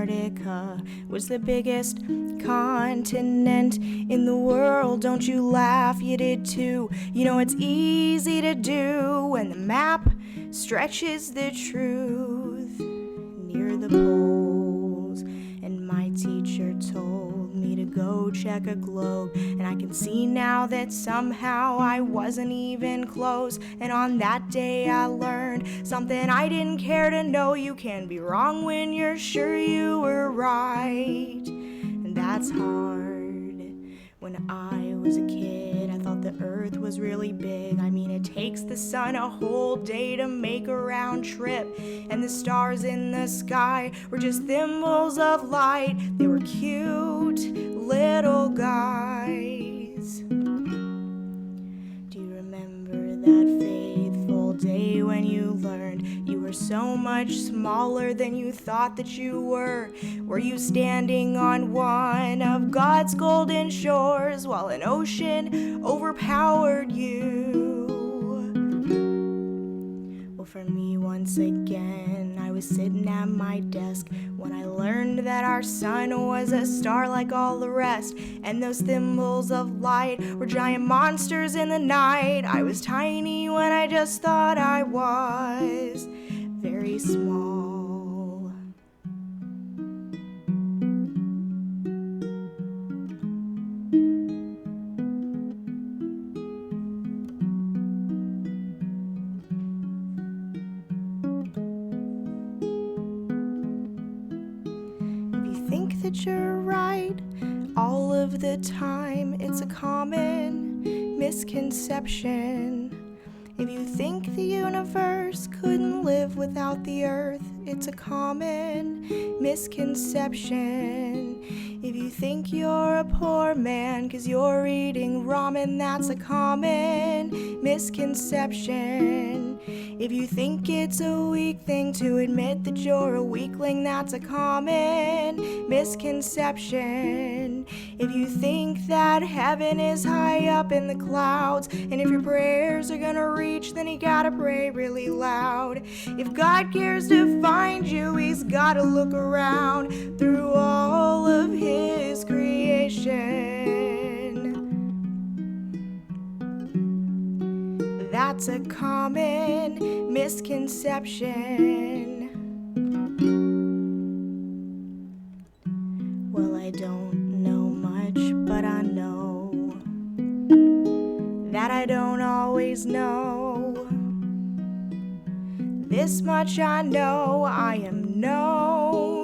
Antarctica was the biggest continent in the world. Don't you laugh, you did too. You know it's easy to do when the map stretches the truth near the poles. And my teacher told me to go check a globe, and I can see now that somehow I wasn't even close. And on that day I learned something I didn't care to know. You can be wrong when you're sure you were right, and that's hard. When I was a kid, I thought the earth was really big. I mean, it takes the sun a whole day to make a round trip, and the stars in the sky were just thimbles of light. They were cute little guys. Do you remember that faithful day when you learned you were so much smaller than you thought that you were? Were you standing on one of God's golden shores while an ocean overpowered you? Well, for me, once again, I was sitting at my desk when I learned that our sun was a star like all the rest, and those thimbles of light were giant monsters in the night. I was tiny when I just thought I was very small. Think that you're right all of the time, it's a common misconception. If you think the universe couldn't live without the earth, it's a common misconception. If you think you're a poor man 'cause you're eating ramen, that's a common misconception. If you think it's a weak thing to admit that you're a weakling, that's a common misconception. If you think that heaven is high up in the clouds, and if your prayers are gonna reach, then you gotta pray really loud. If God cares to find you, he's gotta look around through all of his creation. That's a common misconception. Well, I don't know much, but I know that I don't always know. This much I know, I am known